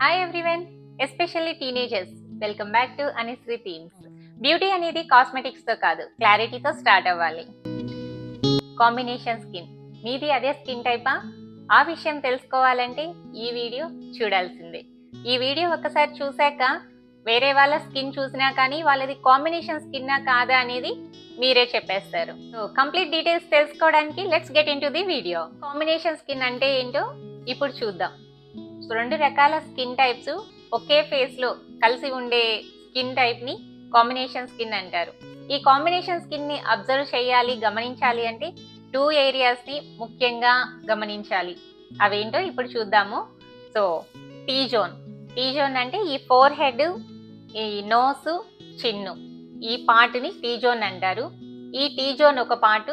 Hi everyone, especially teenagers, welcome back to Anishri themes. Beauty అనేది కాస్మెటిక్స్తో కాదు, క్లారిటీతో స్టార్ట్ అవ్వాలి. కాంబినేషన్ స్కిన్, మీది అదే స్కిన్ టైపా? ఆ విషయం తెలుసుకోవాలంటే ఈ వీడియో చూడాల్సిందే. ఈ వీడియో ఒక్కసారి చూశాక వేరే వాళ్ళ స్కిన్ చూసినా కానీ వాళ్ళది కాంబినేషన్ స్కిన్నా కాదా అనేది మీరే చెప్పేస్తారు. సో కంప్లీట్ డీటెయిల్స్ తెలుసుకోవడానికి let's get in to the video. Combination skin అంటే ఏంటో ఇప్పుడు చూద్దాం. రెండు రకాల స్కిన్ టైప్స్ ఒకే ఫేస్ లో కలిసి ఉండే స్కిన్ టైప్ ని కాంబినేషన్ స్కిన్ అంటారు. ఈ కాంబినేషన్ స్కిన్ ని అబ్జర్వ్ చేయాలి, గమనించాలి అంటే 2 ఏరియాస్ ని ముఖ్యంగా గమనించాలి. అవేంటో ఇప్పుడు చూద్దాము. సో టీ జోన్ అంటే ఈ ఫోర్ హెడ్, ఈ నోస్, చిన్ను, ఈ పార్ట్ ని టీ జోన్ అంటారు. ఈ టీ జోన్ ఒక పార్ట్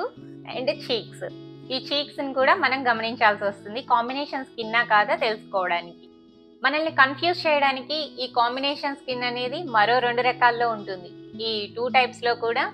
అండ్ చీక్స్, ఈ చీక్స్ ని కూడా మనం గమనించాల్సి వస్తుంది కాంబినేషన్ స్కిన్నా కాదా తెలుసుకోవడానికి. మనల్ని కన్ఫ్యూజ్ చేయడానికి ఈ కాంబినేషన్ స్కిన్ అనేది మరో 2 రకాల్లో ఉంటుంది. ఈ 2 టైప్స్ లో కూడా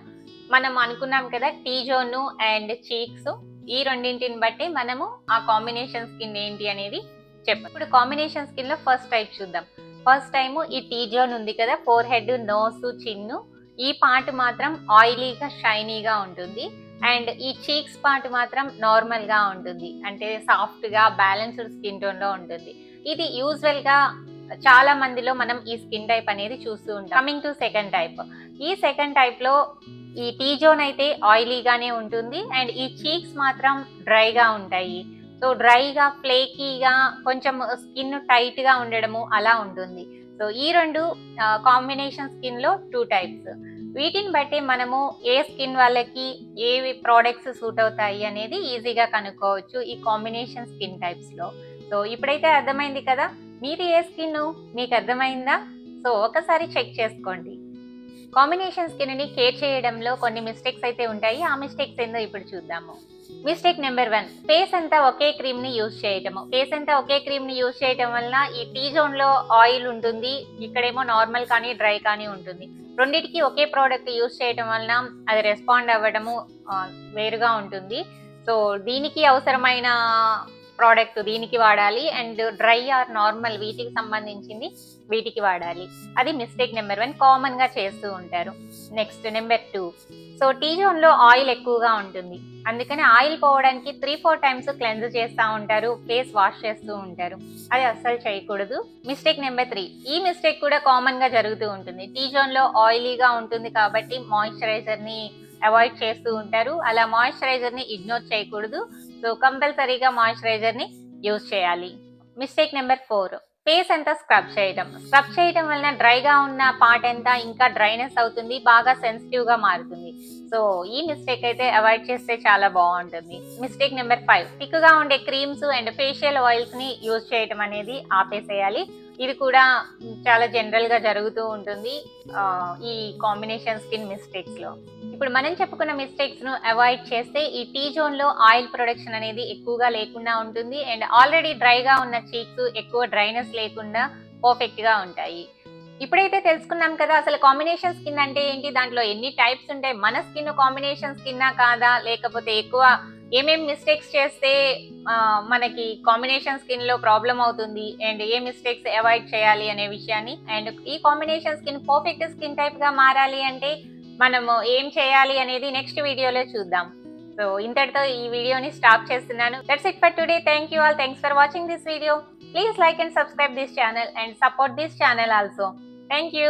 మనం అనుకున్నాం కదా, టీ జోన్ అండ్ చీక్స్, ఈ రెండింటిని బట్టి మనము ఆ కాంబినేషన్ స్కిన్ ఏంటి అనేది చెప్పాం. ఇప్పుడు కాంబినేషన్ స్కిన్ లో ఫస్ట్ టైప్ చూద్దాం. ఫస్ట్ టైం ఈ టీ జోన్ ఉంది కదా, ఫోర్ హెడ్, నోస్, చిన్ను, ఈ పార్ట్ మాత్రం ఆయిలీగా షైనీగా ఉంటుంది. అండ్ ఈ చీక్స్ పార్ట్ మాత్రం నార్మల్ గా ఉంటుంది, అంటే సాఫ్ట్ గా బ్యాలెన్స్డ్ స్కిన్ టోన్ లో ఉంటుంది. ఇది యూజువల్ గా చాలా మందిలో మనం ఈ స్కిన్ టైప్ అనేది చూస్తూ ఉంటాం. కమింగ్ టు సెకండ్ టైప్, ఈ సెకండ్ టైప్ లో ఈ టీ జోన్ అయితే ఆయిలీగానే ఉంటుంది అండ్ ఈ చీక్స్ మాత్రం డ్రైగా ఉంటాయి. సో డ్రైగా, ఫ్లేకీగా, కొంచెం స్కిన్ టైట్ గా ఉండడము అలా ఉంటుంది. సో ఈ రెండు కాంబినేషన్ స్కిన్ లో 2 టైప్స్. వీటిని బట్టి మనము ఏ స్కిన్ వాళ్ళకి ఏవి ప్రోడక్ట్స్ సూట్ అవుతాయి అనేది ఈజీగా కనుక్కోవచ్చు ఈ కాంబినేషన్ స్కిన్ టైప్స్ లో. సో ఇప్పుడైతే అర్థమైంది కదా, మీది ఏ స్కిన్, మీకు అర్థమైందా? సో ఒకసారి చెక్ చేసుకోండి. కాంబినేషన్ స్కిన్ ని కేర్ చేయడంలో కొన్ని మిస్టేక్స్ అయితే ఉంటాయి. ఆ మిస్టేక్స్ ఏందో ఇప్పుడు చూద్దాము. మిస్టేక్ నెంబర్ 1, ఫేస్ అంతా ఒకే క్రీమ్ ని యూజ్ చేయటము. ఫేస్ అంతా ఒకే క్రీమ్ ని యూజ్ చేయటం వల్ల ఈ టీ జోన్ లో ఆయిల్ ఉంటుంది, ఇక్కడేమో నార్మల్ కానీ డ్రై కానీ ఉంటుంది. రెండిటికి ఒకే ప్రోడక్ట్ యూజ్ చేయటం వలన అది రెస్పాండ్ అవ్వడము వేరుగా ఉంటుంది. సో దీనికి అవసరమైన ప్రోడక్ట్ దీనికి వాడాలి అండ్ డ్రై ఆర్ నార్మల్ వీటికి సంబంధించింది వీటికి వాడాలి. అది మిస్టేక్ నెంబర్ 1, కామన్ గా చేస్తూ ఉంటారు. Next number 2, so tea zone లో ఆయిల్ ఎక్కువగా ఉంటుంది, అందుకని ఆయిల్ పోవడానికి 3-4 టైమ్స్ క్లెన్స్ చేస్తూ ఉంటారు, ఫేస్ వాష్ చేస్తూ ఉంటారు. అది అస్సలు చేయకూడదు. మిస్టేక్ నెంబర్ 3, ఈ మిస్టేక్ కూడా కామన్ గా జరుగుతూ ఉంటుంది. టీ జోన్ లో ఆయిలీగా ఉంటుంది కాబట్టి మాయిశ్చరైజర్ ని అవాయిడ్ చేస్తూ ఉంటారు. అలా మాయిశ్చరైజర్ ని ఇగ్నోర్ చేయకూడదు. సో కంపల్సరీగా మాయిశ్చరైజర్ ని యూజ్ చేయాలి. మిస్టేక్ నెంబర్ 4, ఫేస్ అంతా స్క్రబ్ చేయడం వలన డ్రైగా ఉన్న పార్ట్ అంతా ఇంకా డ్రైనెస్ అవుతుంది, బాగా సెన్సిటివ్ గా మారుతుంది. సో ఈ మిస్టేక్ అయితే అవాయిడ్ చేస్తే చాలా బాగుంటుంది. మిస్టేక్ నెంబర్ 5, థిక్ గా ఉండే క్రీమ్స్ అండ్ ఫేషియల్ ఆయిల్స్ ని యూజ్ చేయడం అనేది ఆపేసేయాలి. ఇది కూడా చాలా జనరల్ గా జరుగుతూ ఉంటుంది ఈ కాంబినేషన్ స్కిన్ మిస్టేక్స్ లో. ఇప్పుడు మనం చెప్పుకున్న మిస్టేక్స్ ను అవాయిడ్ చేస్తే ఈ టీ జోన్ లో ఆయిల్ ప్రొడక్షన్ అనేది ఎక్కువగా లేకుండా ఉంటుంది అండ్ ఆల్రెడీ డ్రైగా ఉన్న చీక్స్ ఎక్కువ డ్రైనెస్ లేకుండా పర్ఫెక్ట్ గా ఉంటాయి. ఇప్పుడైతే తెలుసుకున్నాం కదా అసలు కాంబినేషన్ స్కిన్ అంటే ఏంటి, దాంట్లో ఎన్ని టైప్స్ ఉంటాయి, మన స్కిన్ కాంబినేషన్ స్కిన్నా కాదా, లేకపోతే ఎక్కువ ఏమేమి మిస్టేక్స్ చేస్తే మనకి కాంబినేషన్ స్కిన్ లో ప్రాబ్లం అవుతుంది అండ్ ఏ మిస్టేక్స్ అవాయిడ్ చేయాలి అనే విషయాన్ని, అండ్ ఈ combination skin perfect skin type గా మారాలి అంటే మనము ఏం చేయాలి అనేది నెక్స్ట్ వీడియోలో చూద్దాం. సో ఇంతటితో ఈ వీడియోని స్టాప్ చేస్తున్నాను. That's it for today. Thank you all. Thanks for watching this video. Please like and subscribe this channel and support this channel also. Thank you.